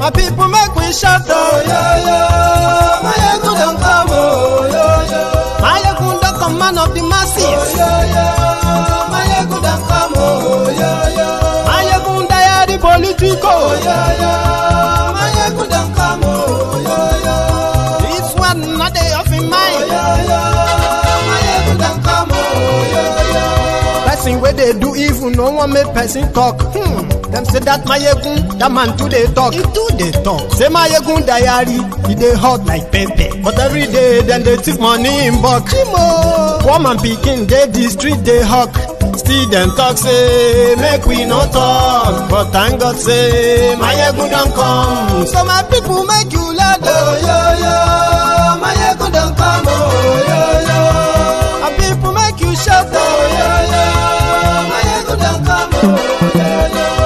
My people make we shout, oh, yeah, yeah. Mayegun don't come, oh, yeah, yeah. Mayegun the command of the masses, oh, yeah, yeah. Mayegun don't come, oh, yeah, yeah. Mayegun they are the political, oh, yeah, yeah. Mayegun don't come, oh, yeah, yeah. This one not they off in mind, oh, yeah, yeah. Mayegun don't come, oh, yeah, yeah. Person where they do evil, no one make person talk. Them say that Mayegun, that man too they talk. He too they talk. Say Mayegun diary, he they hot like pepper. But every day, then they take money in bulk. Woman picking, they the street they hawk. Still them talk say, make we no talk. But thank God say, Mayegun don't come. So my people make you laugh. Oh, yeah, yeah. Mayegun don't come. Oh, yeah, yeah. My people make you shout. Oh, yeah, yeah. Mayegun don't come. Oh, yeah, yeah.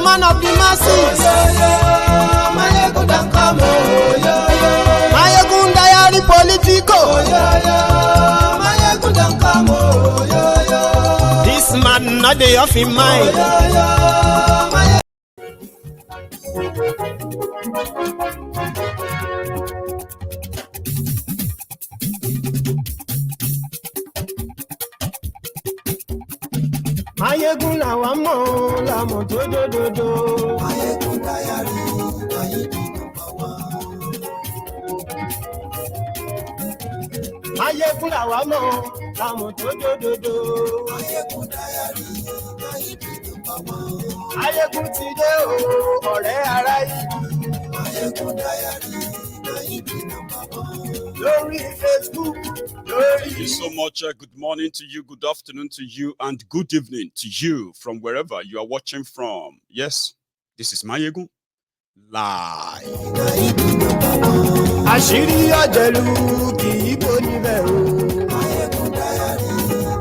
Man of the masses, oh, yeah, yeah. Mayegun don't come, oh, yeah, yeah. Mayegun diary political, oh, yeah, yeah. Mayegun don't come, oh, yeah, yeah. This man not the off in mind, oh, yeah, yeah. Mayegun làwa mọ̀ làmọ̀ tó dòdòdò. Mayegun diary, Mayegun number one. Mayegun làwa mọ̀ làmọ̀ tó dòdòdò. Mayegun diary, Mayegun number one. Mayegun ti dé o, ọ̀rẹ́ ará yìí. Mayegun diary, Mayegun number one. Lórí Facebook. Thank you so much. Good morning to you, good afternoon to you, and good evening to you from wherever you are watching from. Yes, this is Mayegun live. Àṣírí ọ̀jẹ̀lú kì í bò níbẹ̀ o. Mayegun diary,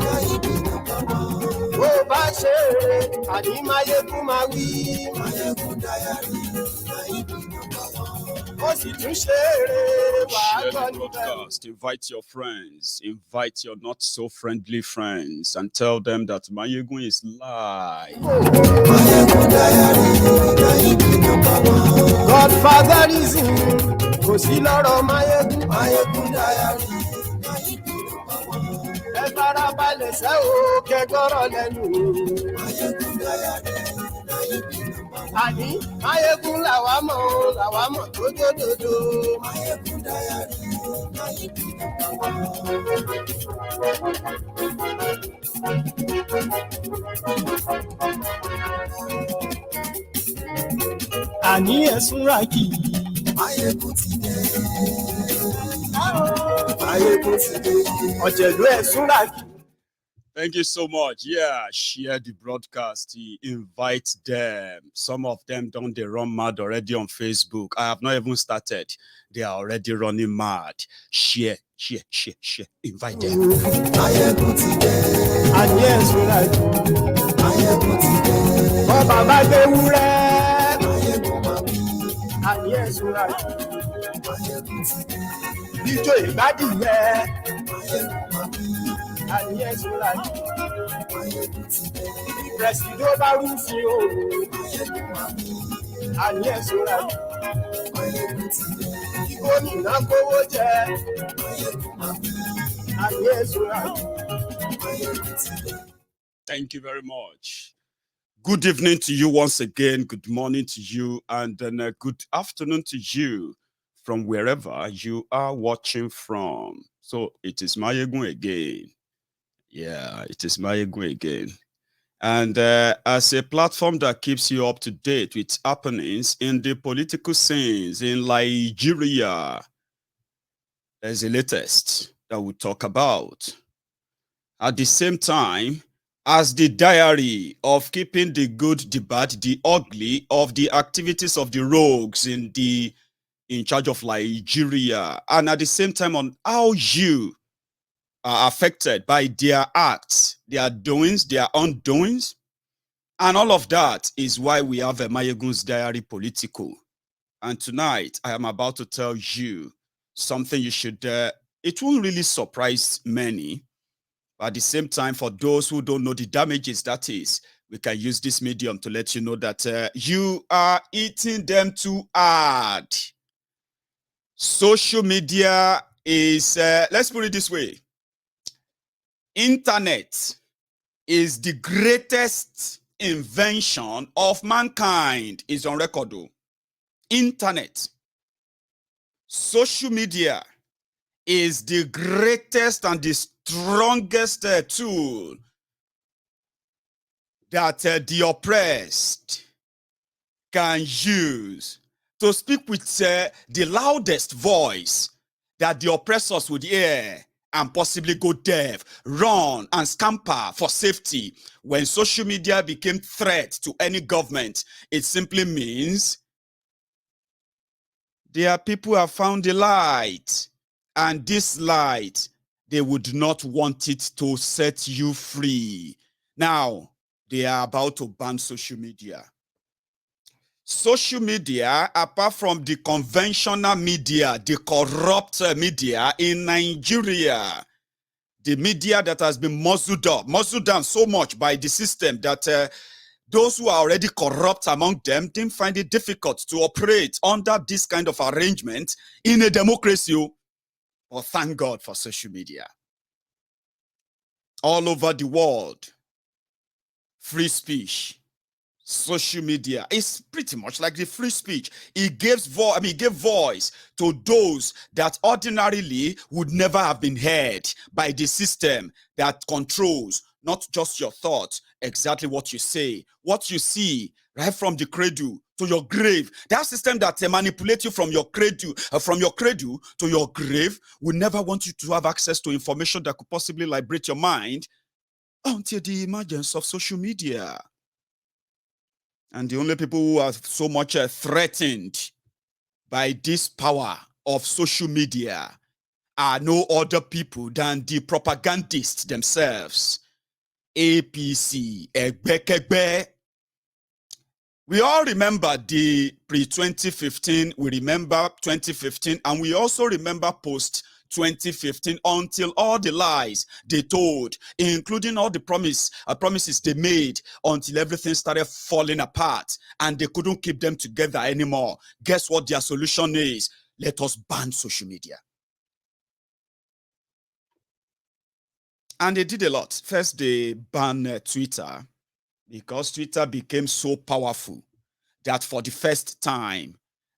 Mayegun number one. Bó bá ṣe eré, àní Mayegun máa wí. Mayegun diary, Mayegun number one. Share the podcast, invite your friends, invite your not so friendly friends, and tell them that Mayegun is live. Godfather is in, kò sí lọ́rọ̀ Mayegun, Mayegun diary. Ẹ farabalẹ̀ ṣe o, kẹ́gbọ́rọ̀ lẹ́nu. Mayegun diary. Àní Mayegun làwa mọ̀ tó dòdòdò. Mayegun diary, Mayegun àní ẹ̀sùn ràkì. Mayegun ti dé. Mayegun ti dé. Ọ̀jẹ̀lú ẹ̀sùn ràkì. Thank you so much. Yeah, share the broadcast. Invite them. Some of them don't they run mad already on Facebook. I have not even started. They are already running mad. Share. Invite them. Mayegun ti dé. Àní ẹ̀sùn ràkì. Mayegun ti dé. Bọ́bá bá gbé wúrẹ́. Mayegun máa bí. Àní ẹ̀sùn ràkì. Mayegun ti dé. Ijó ìgbádìí yẹ. Mayegun máa bí. Àní ẹ̀sùn ràkì. Mayegun ti dé. Pẹ̀sìdó bá rúfin o. Mayegun máa bí. Àní ẹ̀sùn ràkì. Mayegun ti dé. Kí gómìnà kówó jẹ. Mayegun máa bí. Àní ẹ̀sùn ràkì. Mayegun ti dé. Thank you very much. Good evening to you once again. Good morning to you, and then a good afternoon to you from wherever you are watching from. So it is Mayegun again. Yeah, it is Mayegun again. And as a platform that keeps you up to date with happenings in the political scenes in Liejiriya, there's the latest that we'll talk about. At the same time, as the diary of keeping the good, the bad, the ugly of the activities of the rogues in charge of Liejiriya, and at the same time on how you are affected by their acts, their doings, their undoings, and all of that is why we have a Mayegun's Diary Political. And tonight, I am about to tell you something you should, it won't really surprise many, but at the same time, for those who don't know the damages that is, we can use this medium to let you know that you are eating them too hard. Social media is, let's put it this way. Internet is the greatest invention of mankind, is on record. Internet. Social media is the greatest and the strongest tool that the oppressed can use to speak with the loudest voice that the oppressors would hear and possibly go deaf, run and scamper for safety. When social media became threat to any government, it simply means their people have found the light, and this light, they would not want it to set you free. Now, they are about to ban social media. Social media, apart from the conventional media, the corrupt media in Nigeria, the media that has been muzzled down so much by the system that those who are already corrupt among them didn't find it difficult to operate under this kind of arrangement in a democracy. But thank God for social media. All over the world, free speech. Social media is pretty much like the free speech. It gives gave voice to those that ordinarily would never have been heard by the system that controls not just your thoughts, exactly what you say, what you see, right from the cradle to your grave. That system that manipulates you from your cradle to your grave will never want you to have access to information that could possibly liberate your mind until the emergence of social media. And the only people who are so much threatened by this power of social media are no other people than the propagandists themselves. APC, Egbekegbe. We all remember the pre-2015, we remember 2015, and we also remember post-2015 until all the lies they told, including all the promises they made, until everything started falling apart and they couldn't keep them together anymore. Guess what their solution is? Let us ban social media. And they did a lot. First, they banned Twitter, because Twitter became so powerful that for the first time,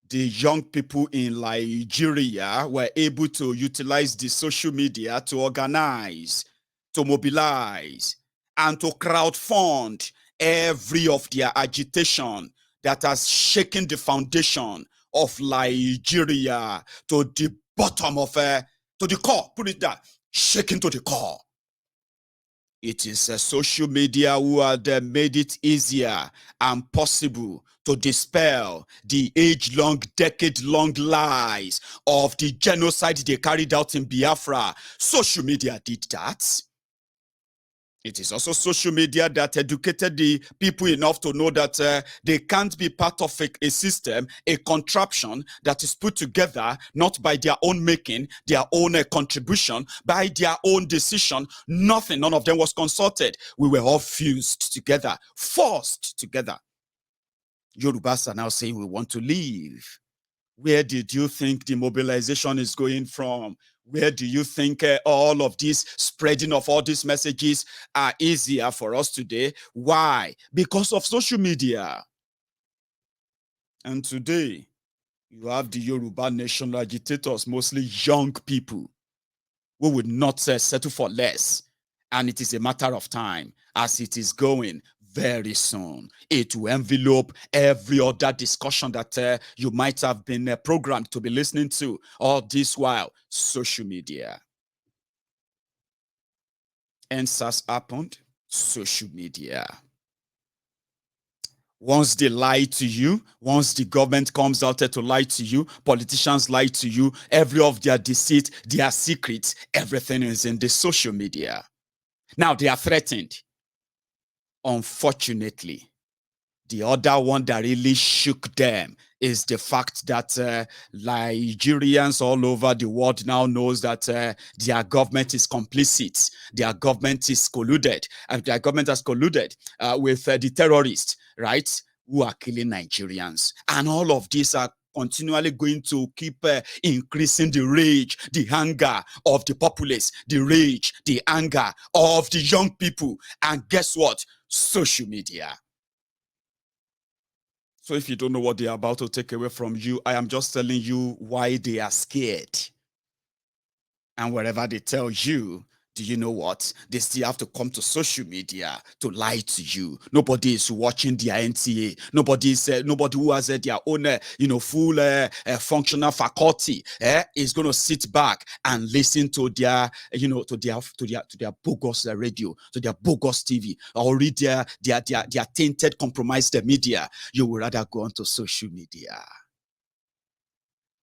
the young people in Liejiriya were able to utilize the social media to organize, to mobilize, and to crowdfund every of their agitation that has shaken the foundation of Liejiriya to the bottom of, to the core, put it that, shaken to the core. It is social media who had made it easier and possible to dispel the age-long, decade-long lies of the genocide they carried out in Biafra. Social media did that. It is also social media that educated the people enough to know that they can't be part of a system, a contraption that is put together not by their own making, their own contribution, by their own decision. None of them was consulted. We were all fused together, forced together. Yorubas are now saying we want to leave. Where did you think the mobilization is going from? Where do you think all of this spreading of all these messages are easier for us today? Why? Because of social media. And today, you have the Yoruba national agitators, mostly young people, who would not settle for less. And it is a matter of time, as it is going. Very soon, it will envelope every other discussion that you might have been programmed to be listening to. All this while, social media. NSAS happened, social media. Once they lie to you, once the government comes out to lie to you, politicians lie to you, every of their deceit, their secrets, everything is in the social media. Now they are threatened. Unfortunately, The other one that really shook them is the fact that Liejirians all over the world now knows that their government is complicit, their government is colluded, and their government has colluded with the terrorists, right, who are killing Nigerians. And all of these are continually going to keep increasing the rage, the anger of the populace, the rage, the anger of the young people. And guess what? Social media. So if you don't know what they are about to take away from you, I am just telling you why they are scared. And wherever they tell you, do you know what? They still have to come to social media to lie to you. Nobody is watching their NTA. Nobody who has their own, full functional faculty is going to sit back and listen to their, to their bogus radio, to their bogus TV, or read their tainted, compromised media. You would rather go onto social media.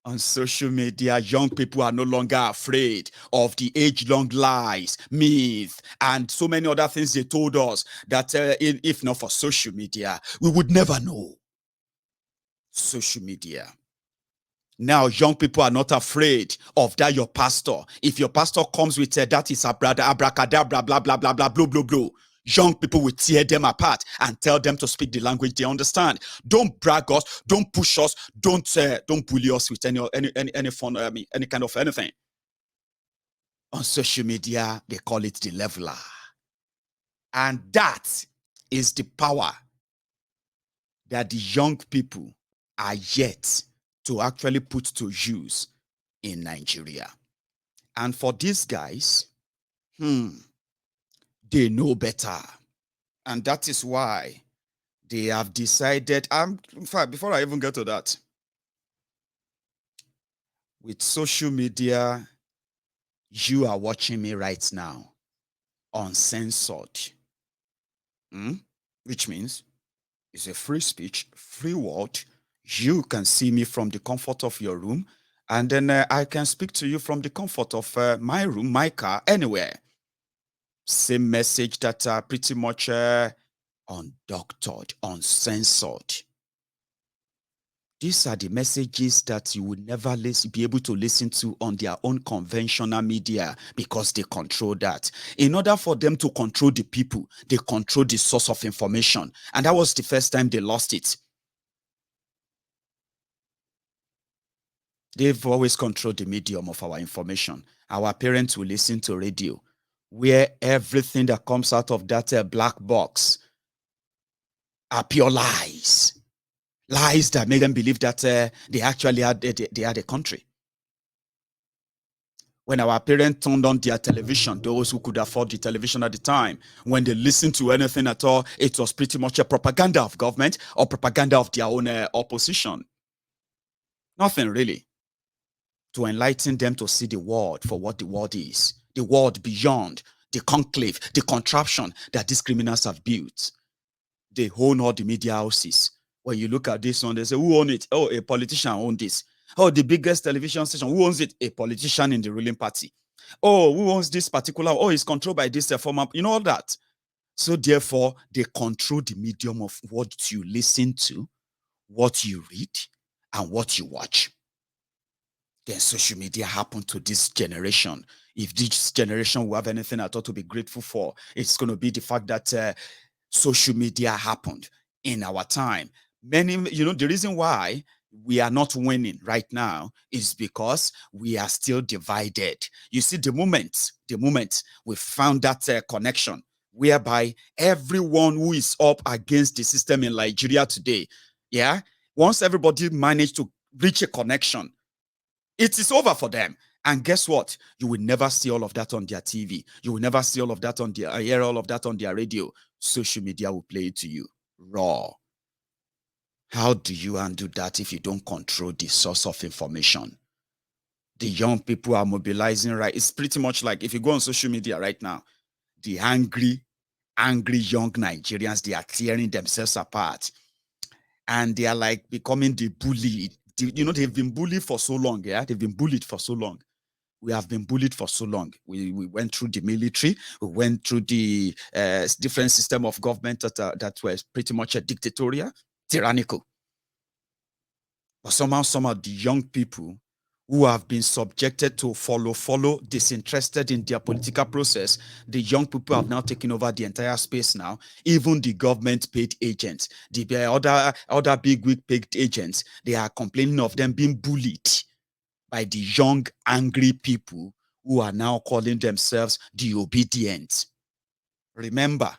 On social media, young people are no longer afraid of the age-long lies, myth, and so many other things they told us that if not for social media, we would never know. Social media. Now, young people are not afraid of that your pastor. If your pastor comes with that is abracadabra, blah, blah, blah, blah, blah, blah, blah, young people will tear them apart and tell them to speak the language they understand. Don't brag us, don't push us, don't bully us with any fun, any kind of anything. On social media, they call it the leveler. And that is the power that the young people are yet to actually put to use in Nigeria. And for these guys, they know better. And that is why they have decided, in fact, before I even get to that, with social media, you are watching me right now, uncensored. Which means it's a free speech, free world. You can see me from the comfort of your room, and then I can speak to you from the comfort of my room, my car, anywhere. Same message that are pretty much undoctored, uncensored. These are the messages that you would never be able to listen to on their own conventional media because they control that. In order for them to control the people, they control the source of information. And that was the first time they lost it. They've always controlled the medium of our information. Our parents will listen to radio, where everything that comes out of that black box are pure lies. Lies that make them believe that they actually had a country. When our parents turned on their television, those who could afford the television at the time, when they listened to anything at all, it was pretty much a propaganda of government or propaganda of their own opposition. Nothing really to enlighten them to see the world for what the world is, the world beyond the conclave, the contraption that these criminals have built. They own all the media houses. When you look at this one, they say, who owns it? Oh, a politician owns this. Oh, the biggest television station, who owns it? A politician in the ruling party. Oh, who owns this particular? Oh, it's controlled by this former, all that. So therefore, they control the medium of what you listen to, what you read, and what you watch. Then social media happened to this generation. If this generation will have anything at all to be grateful for, it's going to be the fact that social media happened in our time. The reason why we are not winning right now is because we are still divided. You see, the moment we found that connection whereby everyone who is up against the system in Liejiriya today, once everybody managed to reach a connection, it is over for them. And guess what? You will never see all of that on their TV. You will never see all of that hear all of that on their radio. Social media will play it to you raw. How do you undo that if you don't control the source of information? The young people are mobilizing, right? It's pretty much like if you go on social media right now, the angry young Nigerians, they are tearing themselves apart. And they are like becoming the bully. They've been bullied for so long, They've been bullied for so long. we have been bullied for so long. We went through the military, we went through the different system of government that was pretty much a dictatorial, tyrannical. But somehow, some of the young people who have been subjected to follow, disinterested in their political process, the young people have now taken over the entire space now. Even the government paid agents, the other big wig paid agents, they are complaining of them being bullied by the young, angry people who are now calling themselves the obedient. Remember,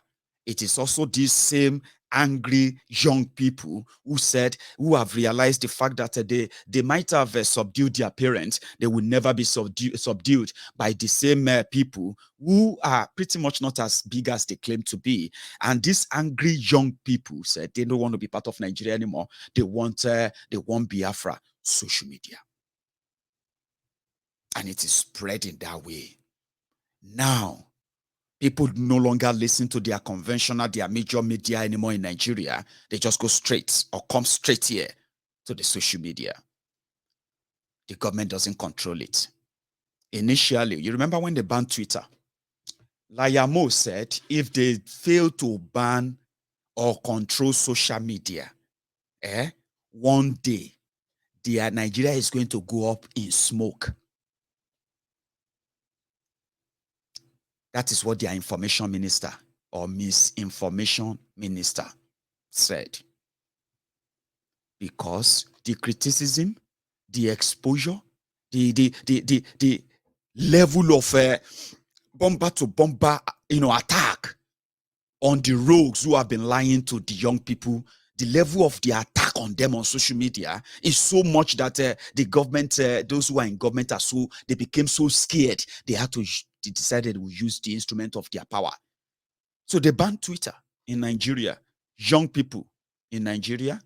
it is also these same angry young people who have realized the fact that they might have subdued their parents. They will never be subdued by the same people who are pretty much not as big as they claim to be. And these angry young people said they don't want to be part of Nigeria anymore. They want Biafra. Social media. And it is spreading that way. Now, people no longer listen to their major media anymore in Nigeria. They just go straight or come straight here to the social media. The government doesn't control it. Initially, you remember when they banned Twitter? Layamo said if they fail to ban or control social media, one day, Nigeria is going to go up in smoke. That is what their information minister or misinformation minister said. Because the criticism, the exposure, the level of bomber to bomber, attack on the rogues who have been lying to the young people, the level of the attack on them on social media is so much that the government, those who are in government they became so scared. They decided to use the instrument of their power. So they banned Twitter in Nigeria. Young people in Nigeria,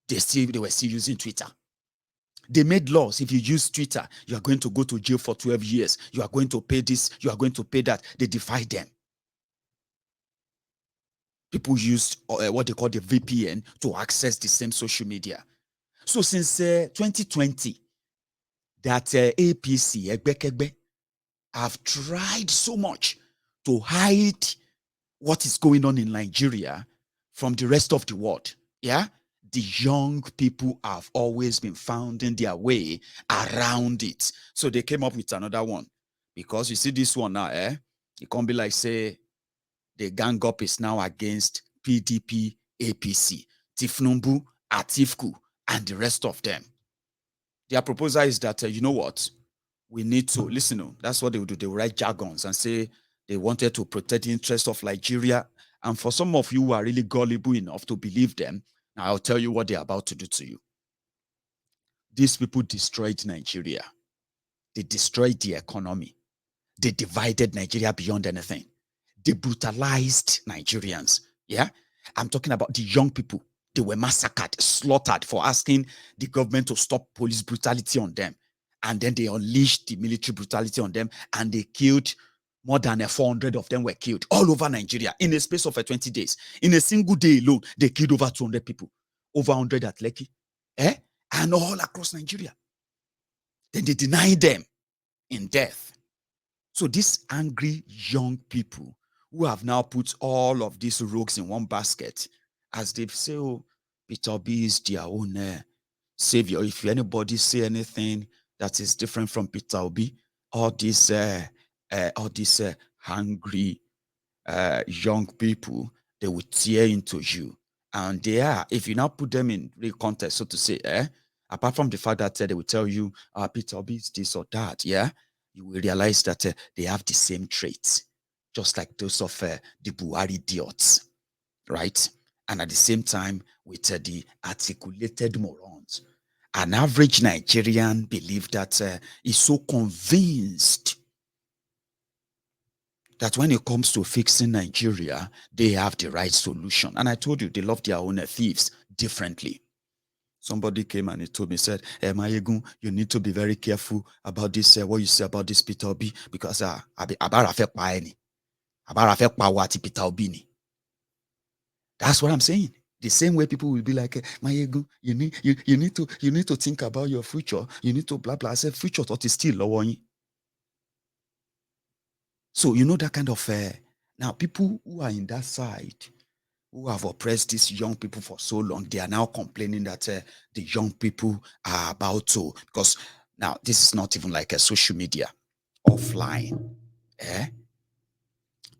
they were still using Twitter. They made laws. If you use Twitter, you are going to go to jail for 12 years. You are going to pay this. You are going to pay that. They defied them. People used what they call the VPN to access the same social media. So since 2020, that APC, Egbekegbe, have tried so much to hide what is going on in Nigeria from the rest of the world. Yeah? The young people have always been finding their way around it. So they came up with another one. Because you see this one now, it can't be like, say, the gang up is now against PDP, APC, Tifnumbu, Atifku, and the rest of them. Their proposal is that, you know what? We need to, listen, that's what they would do. They will write jargons and say they wanted to protect the interests of Nigeria. And for some of you who are really gullible enough to believe them, now I'll tell you what they're about to do to you. These people destroyed Nigeria. They destroyed the economy. They divided Nigeria beyond anything. They brutalized Nigerians. Yeah? I'm talking about the young people. They were massacred, slaughtered for asking the government to stop police brutality on them. And then they unleashed the military brutality on them, and they killed more than 400 of them were killed all over Nigeria in a space of 20 days. In a single day alone, they killed over 200 people, over 100 at Lekki, and all across Nigeria. Then they denied them in death. So these angry young people who have now put all of these rogues in one basket, as they say, oh, Peter Obi is their own savior. If anybody say anything that is different from Peter Obi, all these hungry young people, they will tear into you. And they are, if you now put them in real context, so to say, apart from the fact that they will tell you, Peter Obi is this or that, yeah, you will realize that they have the same traits, just like those of the Buhari idiots, right? And at the same time, with the articulated morons. An average Nigerian believe that is so convinced that when it comes to fixing Nigeria, they have the right solution. And I told you, they love their own thieves differently. Somebody came and he told me, said, Mayegun, you need to be very careful about this, what you say about this Peter Obi, because Peter Obi. That's what I'm saying. The same way people will be like, Mayegun, you need to think about your future. You need to blah blah. I said, future thought is still low. So you know that kind of now people who are in that side who have oppressed these young people for so long, they are now complaining that the young people are about to, because now this is not even like a social media offline. Eh?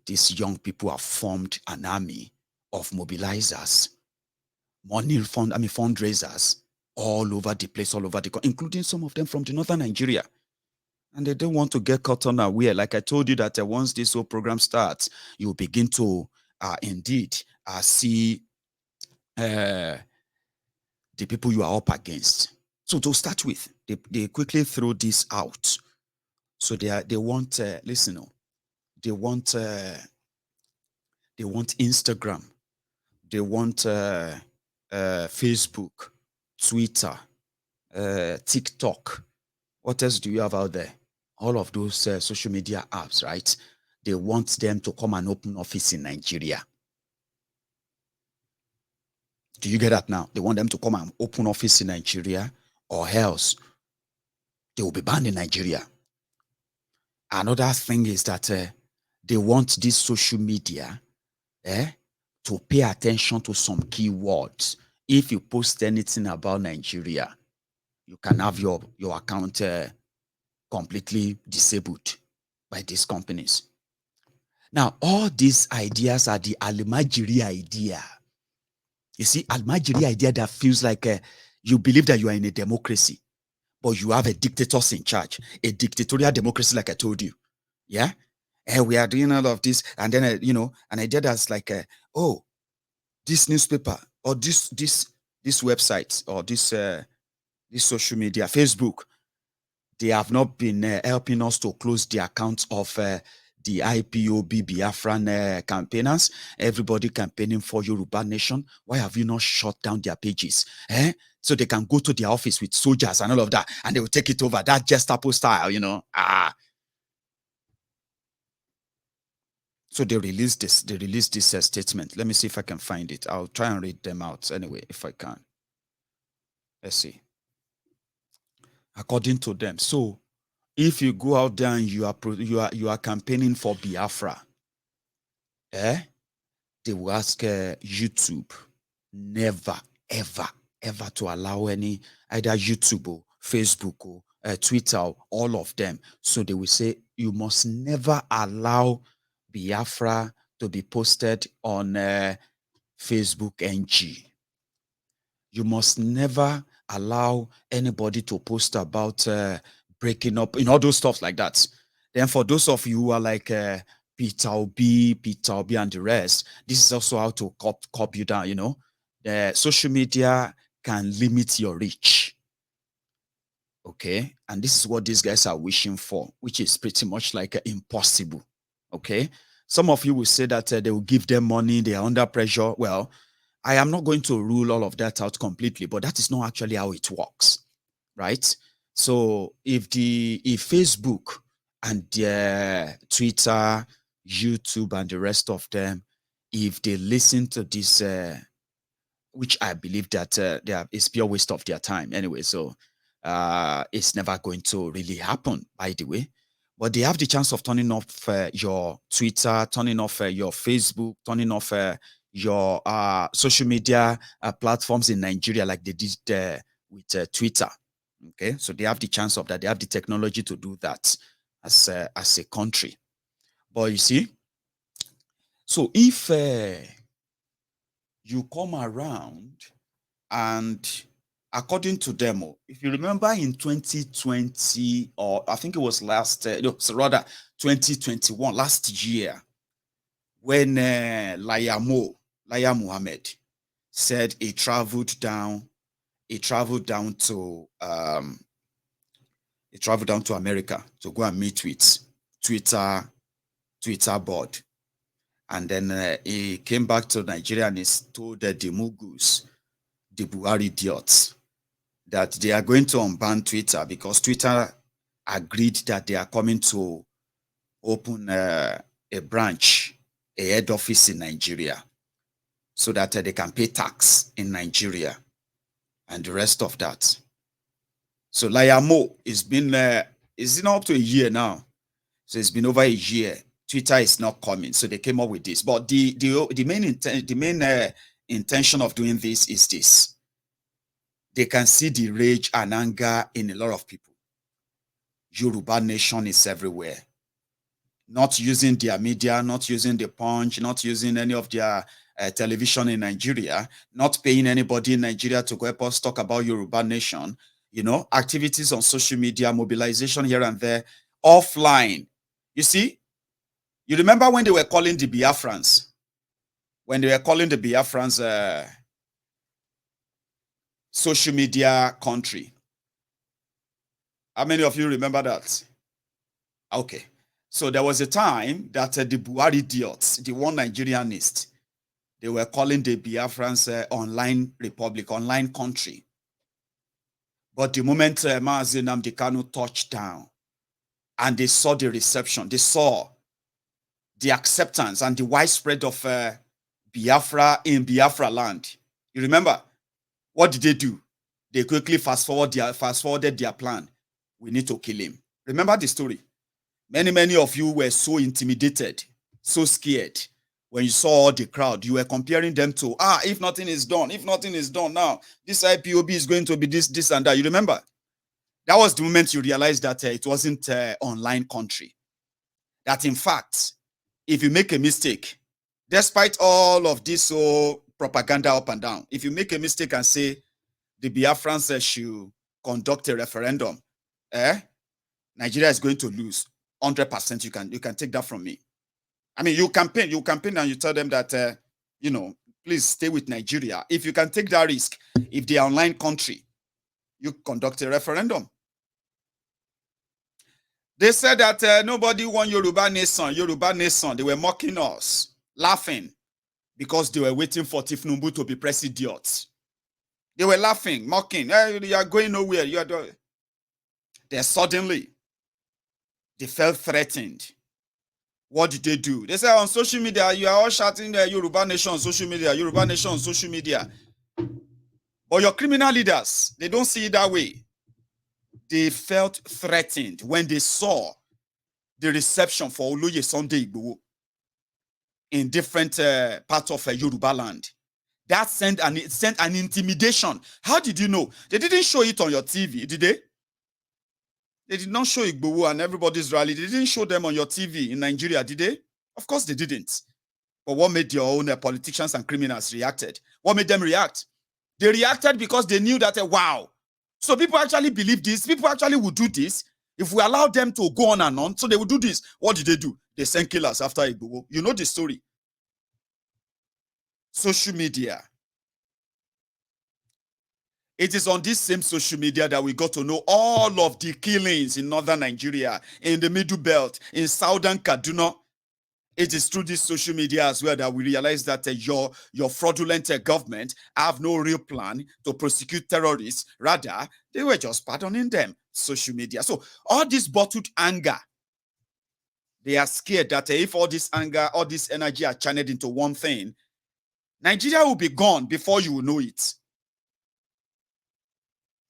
These young people have formed an army of mobilizers, fundraisers all over the place, all over the country, including some of them from the northern Nigeria. And they don't want to get caught unaware. Like I told you that once this whole program starts, you begin to indeed see the people you are up against. So to start with, they quickly throw this out. So they want listen, they want Instagram, they want Facebook, Twitter, TikTok. What else do you have out there? All of those social media apps, right? They want them to come and open office in Nigeria. Do you get that now? They want them to come and open office in Nigeria, or else they will be banned in Nigeria. Another thing is that they want this social media to pay attention to some keywords. If you post anything about Nigeria, you can have your account completely disabled by these companies. Now, all these ideas are the Liejiriya idea. You see, Liejiriya idea that feels like you believe that you are in a democracy, but you have a dictators in charge, a dictatorial democracy, like I told you. Yeah, and we are doing all of this, and then an idea that's like, oh, this newspaper or this website or this social media, Facebook, they have not been helping us to close the accounts of the IPOB Biafran campaigners, everybody campaigning for Yoruba Nation. Why have you not shut down their pages? So they can go to their office with soldiers and all of that, and they will take it over, that Gestapo style, So they released this statement. Let me see if I can find it. I'll try and read them out anyway, if I can. Let's see. According to them. So if you go out there and you are campaigning for Biafra, they will ask YouTube never, ever, ever to allow any, either YouTube or Facebook or Twitter, or all of them. So they will say, you must never allow Biafra to be posted on Facebook NG. You must never allow anybody to post about breaking up, all those stuff like that. Then for those of you who are like Peter Obi, and the rest, this is also how to cop you down, The social media can limit your reach. Okay? And this is what these guys are wishing for, which is pretty much like impossible. Okay? Some of you will say that they will give them money, they are under pressure. Well, I am not going to rule all of that out completely, but that is not actually how it works, right? So if Facebook and Twitter, YouTube, and the rest of them, if they listen to this, which I believe that it's pure waste of their time anyway, so it's never going to really happen, by the way. But they have the chance of turning off your Twitter, turning off your Facebook, turning off your social media platforms in Nigeria, like they did with Twitter. Okay, so they have the chance of that. They have the technology to do that as a country. But you see, so if you come around and according to them, if you remember in 2020, or I think it was rather 2021, last year, when Laya Mohammed said he traveled down to America to go and meet with Twitter board, and then he came back to Nigeria and he told the Mugus, the Buhari idiots, that they are going to unban Twitter because Twitter agreed that they are coming to open a branch, a head office in Nigeria, so that they can pay tax in Nigeria and the rest of that. So Layamo, it's been up to a year now. So it's been over a year. Twitter is not coming, so they came up with this. But the main intention of doing this is this: they can see the rage and anger in a lot of people. Yoruba nation is everywhere. Not using their media, not using the Punch, not using any of their television in Nigeria, not paying anybody in Nigeria to go help us talk about Yoruba nation. Activities on social media, mobilization here and there, offline. You see, you remember when they were calling the Biafrans? When they were calling the Biafrans social media country. How many of you remember that? Okay. So there was a time that the Buhari idiots, the one Nigerianist, they were calling the Biafrans online republic, online country. But the moment Mazi Nnamdi Kanu touched down and they saw the reception, they saw the acceptance and the widespread of Biafra in Biafra land. You remember? What did they do? They quickly fast-forwarded their plan. We need to kill him. Remember the story? Many of you were so intimidated, so scared. When you saw the crowd, you were comparing them to, if nothing is done now, this IPOB is going to be this and that. You remember? That was the moment you realized that it wasn't online country. That in fact, if you make a mistake, despite all of this propaganda up and down, if you make a mistake and say the Biafrans should conduct a referendum, Nigeria is going to lose 100%. You can take that from me. I mean, you campaign and you tell them that, please stay with Nigeria. If you can take that risk, if they are online country, you conduct a referendum. They said that nobody won Yoruba Nation. They were mocking us, laughing, because they were waiting for Tifnumbu to be president. They were laughing, mocking. Hey, you are going nowhere. Then suddenly, they felt threatened. What did they do? They said on social media, you are all shouting the Yoruba Nation on social media, Yoruba Nation on social media. But your criminal leaders, they don't see it that way. They felt threatened when they saw the reception for Oloye Sunday Igboho in different parts of Yoruba land. That sent an intimidation. How did you know? They didn't show it on your TV, did they? They did not show Igboho and everybody's rally. They didn't show them on your TV in Nigeria, did they? Of course they didn't. But what made your own politicians and criminals reacted? What made them react? They reacted because they knew that, wow. So people actually believe this. People actually would do this. If we allow them to go on and on, so they would do this. What did they do? They sent killers after Igboho. You know the story. Social media. It is on this same social media that we got to know all of the killings in northern Nigeria, in the Middle Belt, in southern Kaduna. It is through this social media as well that we realize that your fraudulent government have no real plan to prosecute terrorists. Rather, they were just pardoning them. Social media. So all this bottled anger, they are scared that if all this anger, all this energy are channeled into one thing, Nigeria will be gone before you will know it.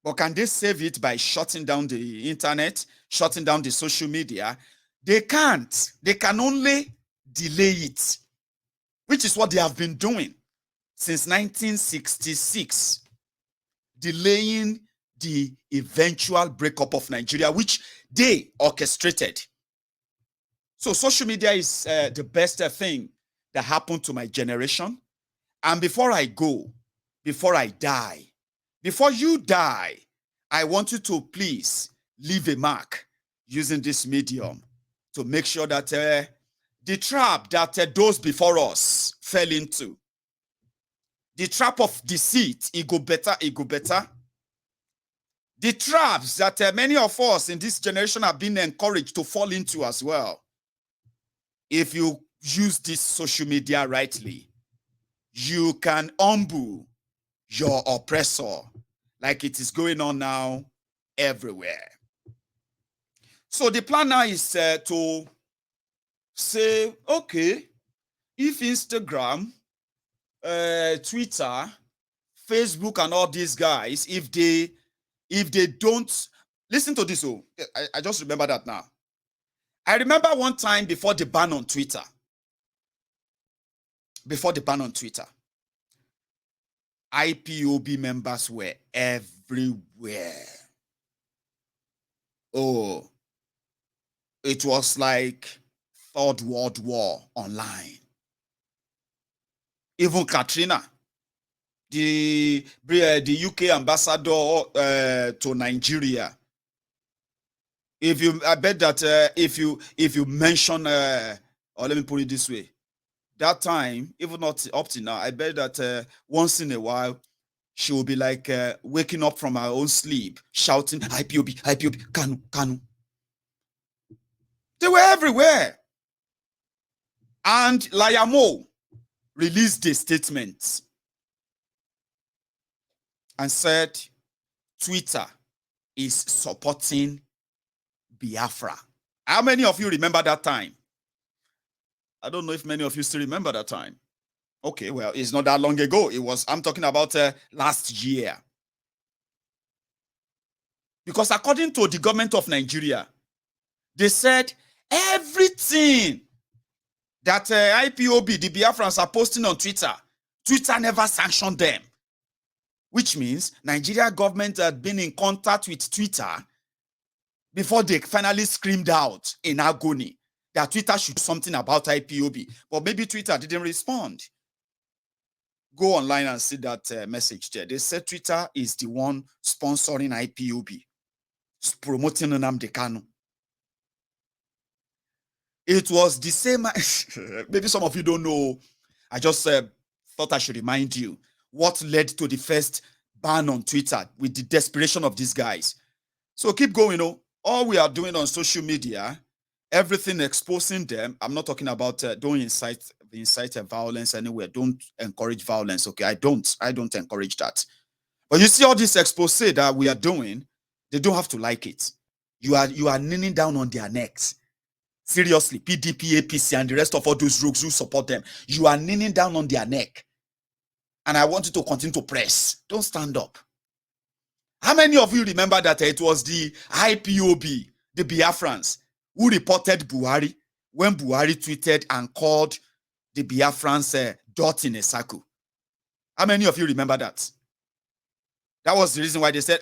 But can they save it by shutting down the internet, shutting down the social media? They can't. They can only delay it, which is what they have been doing since 1966, delaying the eventual breakup of Nigeria, which they orchestrated. So social media is the best thing that happened to my generation. And before I go, before I die, before you die, I want you to please leave a mark using this medium to make sure that the trap that those before us fell into, the trap of deceit, it go better. The traps that many of us in this generation have been encouraged to fall into as well. If you use this social media rightly, you can humble your oppressor, like it is going on now everywhere. So the plan now is to say, okay, if Instagram, Twitter, Facebook, and all these guys, if they don't listen to this, I just remember that now. I remember one time before the ban on Twitter, IPOB members were everywhere. Oh, it was like Third World War online. Even Katrina, the UK ambassador to Nigeria. I bet that if you mention, or let me put it this way, that time, even not up to now, I bet that once in a while she will be like waking up from her own sleep, shouting IPOB, IPOB, Kanu, Kanu. They were everywhere. And Layamo released a statement and said Twitter is supporting Biafra. How many of you remember that time? I don't know if many of you still remember that time. Okay, well, it's not that long ago. I'm talking about last year. Because according to the government of Nigeria, they said everything that IPOB, the Biafrans, are posting on Twitter, Twitter never sanctioned them. Which means Nigeria government had been in contact with Twitter before they finally screamed out in agony that Twitter should do something about IPOB. But maybe Twitter didn't respond. Go online and see that message there. They said Twitter is the one sponsoring IPOB, promoting Nnamdi Kanu. It was the same. Maybe some of you don't know. I just thought I should remind you what led to the first ban on Twitter with the desperation of these guys. So keep going. All we are doing on social media, everything exposing them. I'm not talking about don't incite violence anywhere. Don't encourage violence. Okay, I don't encourage that. But you see all this expose that we are doing, they don't have to like it. You are kneeling down on their necks. Seriously, PDP, APC, and the rest of all those rogues who support them, you are kneeling down on their neck. And I want you to continue to press. Don't stand up. How many of you remember that it was the IPOB, the Biafrans, who reported Buhari when Buhari tweeted and called the Biafrans dot in a circle? How many of you remember that? That was the reason why they said,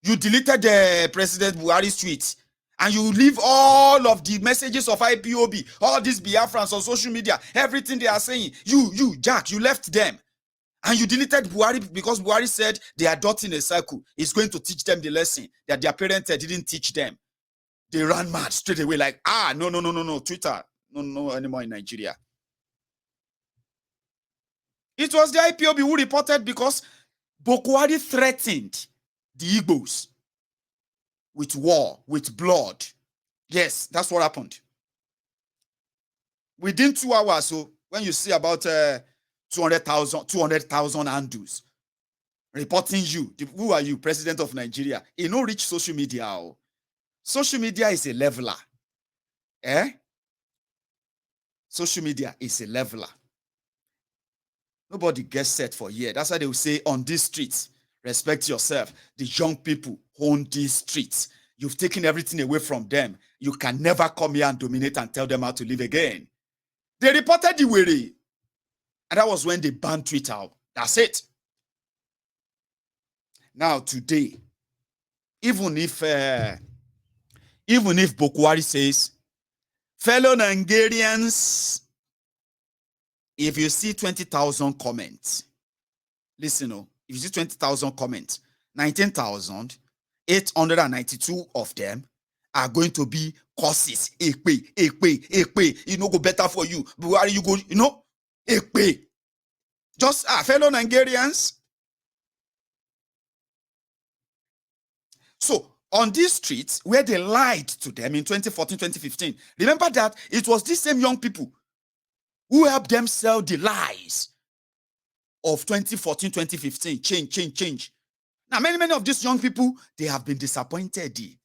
you deleted the President Buhari's tweet and you leave all of the messages of IPOB, all these Biafrans on social media, everything they are saying. You, Jack, you left them. And you deleted Buhari because Buhari said they are dotting a circle. It's going to teach them the lesson that their parents didn't teach them. They ran mad straight away like, no, Twitter, no anymore in Nigeria. It was the IPOB who reported because Buhari threatened the Igbos with war, with blood. Yes, that's what happened. Within 2 hours, so when you see about 200,000 handles reporting you, who are you, President of Nigeria? You know, reach social media. Social media is a leveler. Social media is a leveler. Nobody gets set for here. That's why they will say on these streets, respect yourself. The young people own these streets. You've taken everything away from them. You can never come here and dominate and tell them how to live again. They reported the Were. And that was when they banned Twitter. That's it. Now today, even if Buhari says, fellow Nigerians, if you see 20,000 comments, listen, if you see 20,000 comments, 19,892 of them are going to be curses. Ekpe, go better for you. Buhari, you go, Ekpe. Just fellow Nigerians. So on these streets where they lied to them in 2014, 2015, remember that it was these same young people who helped them sell the lies of 2014, 2015. Change. Now, many of these young people, they have been disappointed. They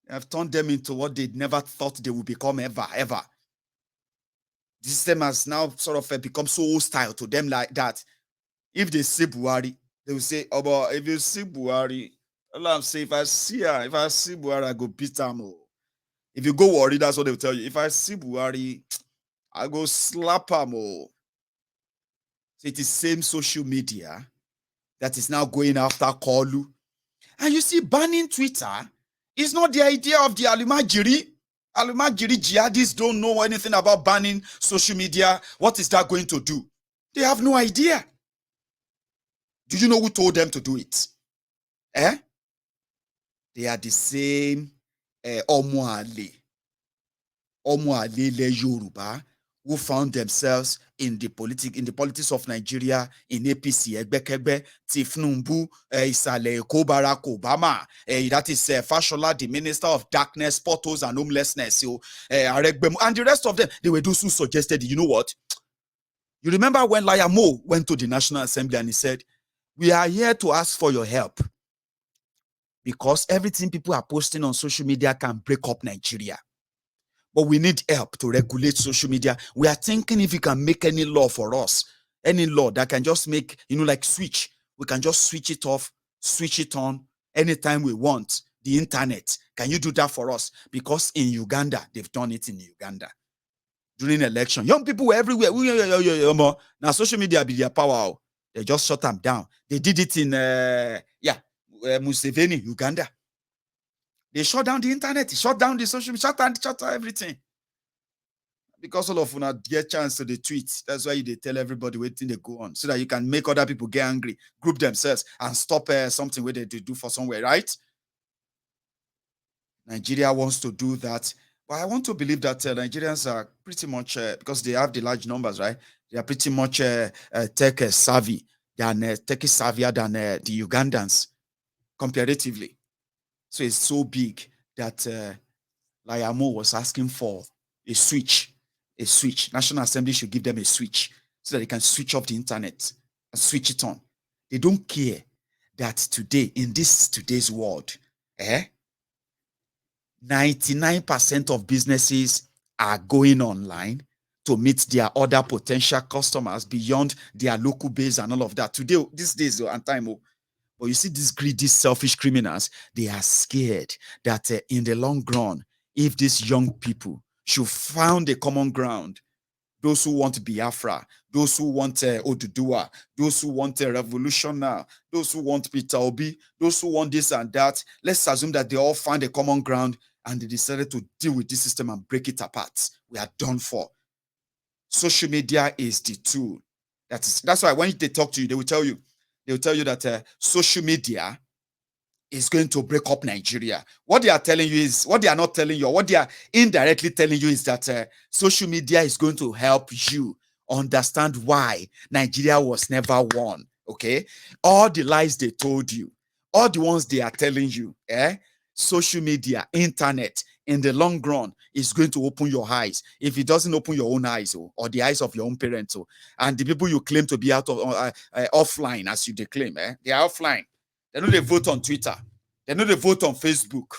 have turned them into what they never thought they would become ever. The system has now sort of become so hostile to them like that. If they see Buhari, they will say, oh, but if you see Buhari, all I'm saying, if I see Buhari, I go beat him. If you go worry, that's what they'll tell you. If I see Buhari, I go slap him. Oh. So it is same social media that is now going after Kolu. And you see, banning Twitter is not the idea of the Alumajiri. Alumajiri jihadists don't know anything about banning social media. What is that going to do? They have no idea. Do you know who told them to do it? They are the same Omoale Le Yoruba who found themselves in the politics of Nigeria, in APC, Egbekegbe, Tifnumbu, Isale Eko, Barack Obama, that is Fashola, the Minister of Darkness, Portals and Homelessness, and the rest of them. They were those who suggested, you know what? You remember when Liejiriya went to the National Assembly and he said, we are here to ask for your help because everything people are posting on social media can break up Nigeria. But we need help to regulate social media. We are thinking if you can make any law for us, any law that can just make, like switch. We can just switch it off, switch it on anytime we want. The internet. Can you do that for us? Because in Uganda, they've done it in Uganda. During election, young people were everywhere. Now social media be their power. They just shut them down. They did it in Museveni, Uganda. They shut down the internet, shut down the social media, shut down everything. Because all of you get chance to the tweets. That's why they tell everybody waiting they go on, so that you can make other people get angry, group themselves, and stop something where they do for somewhere, right? Nigeria wants to do that. But I want to believe that Nigerians are pretty much, because they have the large numbers, right? They are pretty much tech savvy than savvier than the Ugandans, comparatively. So it's so big that Liejiriya was asking for a switch. National Assembly should give them a switch so that they can switch off the internet and switch it on. They don't care that today, in today's world, 99% of businesses are going online to meet their other potential customers beyond their local base and all of that. Today, these days and time, but you see these greedy, selfish criminals, they are scared that in the long run, if these young people should find a common ground, those who want Biafra, those who want Oduduwa, those who want a revolution now, those who want Peter Obi, those who want this and that, let's assume that they all find a common ground and they decided to deal with this system and break it apart. We are done for. Social media is the tool. That's why when they talk to you, they will tell you that social media is going to break up Nigeria. What they are telling you is, what they are not telling you, or what they are indirectly telling you is that social media is going to help you understand why Nigeria was never won. Okay? All the lies they told you, all the ones they are telling you, social media, internet, in the long run, is going to open your eyes. If it doesn't open your own eyes, or the eyes of your own parents, and the people you claim to be out of offline, as you claim, they are offline. They know they vote on Twitter. They know they vote on Facebook.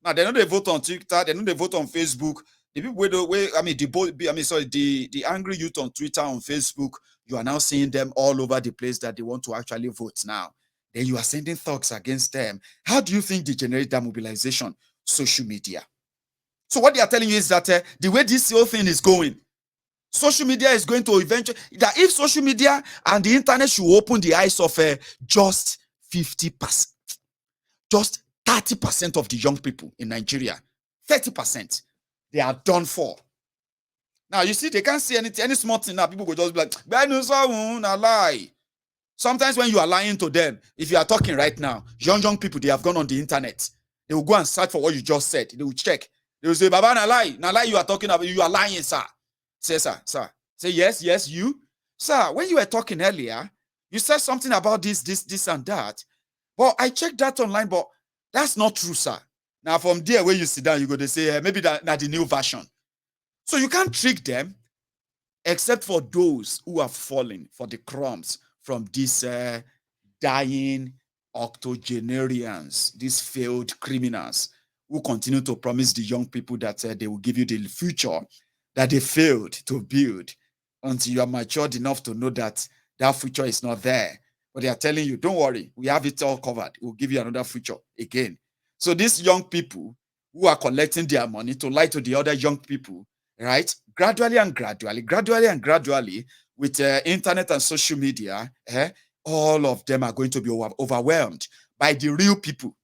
Now they know they vote on Twitter. They know they vote on Facebook. The people the angry youth on Twitter, on Facebook, you are now seeing them all over the place that they want to actually vote now. Then you are sending thugs against them. How do you think they generate that mobilization? Social media. So what they are telling you is that the way this whole thing is going, social media is going to eventually, that if social media and the internet should open the eyes of just 50%, just 30% of the young people in Nigeria, 30%, they are done for. Now, you see, they can't see anything, any small thing now. People will just be like, lie. Sometimes when you are lying to them, if you are talking right now, young people, they have gone on the internet. They will go and search for what you just said. They will check. They will say, Baba, na lie you are talking about, you are lying, sir. Say, sir. Say, yes, you. Sir, when you were talking earlier, you said something about this and that. But I checked that online, but that's not true, sir. Now, from there, where you sit down, you go to say, maybe that's the new version. So you can't trick them, except for those who are falling for the crumbs from these dying octogenarians, these failed criminals who continue to promise the young people that they will give you the future that they failed to build until you are matured enough to know that that future is not there. But they are telling you, don't worry, we have it all covered. We'll give you another future again. So these young people who are collecting their money to lie to the other young people, right? Gradually, with internet and social media, all of them are going to be overwhelmed by the real people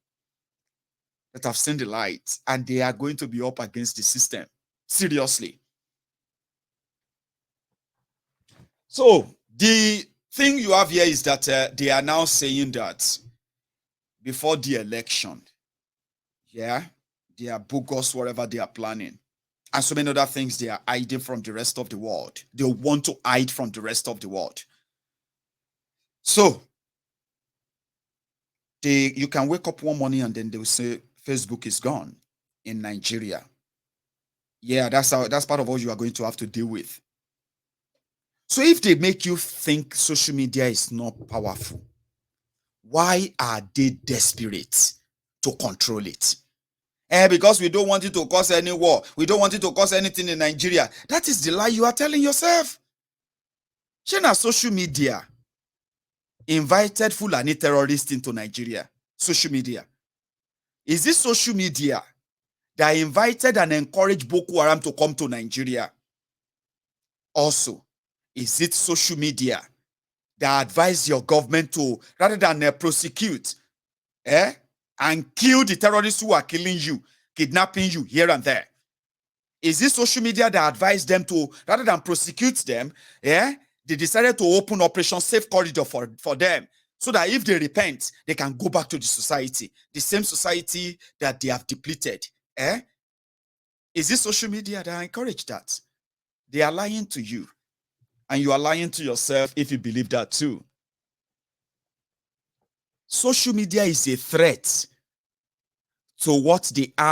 that have seen the light, and they are going to be up against the system. Seriously. So the thing you have here is that they are now saying that before the election, they are bogus, whatever they are planning. And so many other things they are hiding from the rest of the world. They want to hide from the rest of the world. So you can wake up one morning and then they will say Facebook is gone in Nigeria. Yeah, that's part of what you are going to have to deal with. So if they make you think social media is not powerful, why are they desperate to control it? Because we don't want it to cause any war. We don't want it to cause anything in Nigeria. That is the lie you are telling yourself. China social media invited Fulani terrorists into Nigeria. Social media. Is this social media that invited and encouraged Boko Haram to come to Nigeria? Also, is it social media that advised your government to, rather than prosecute, and kill the terrorists who are killing you, kidnapping you here and there? Is this social media that advised them to, rather than prosecute them, they decided to open Operation Safe Corridor for them, so that if they repent, they can go back to the society, the same society that they have depleted? Is this social media that encouraged that? They are lying to you, and you are lying to yourself if you believe that too. Social media is a threat to what they are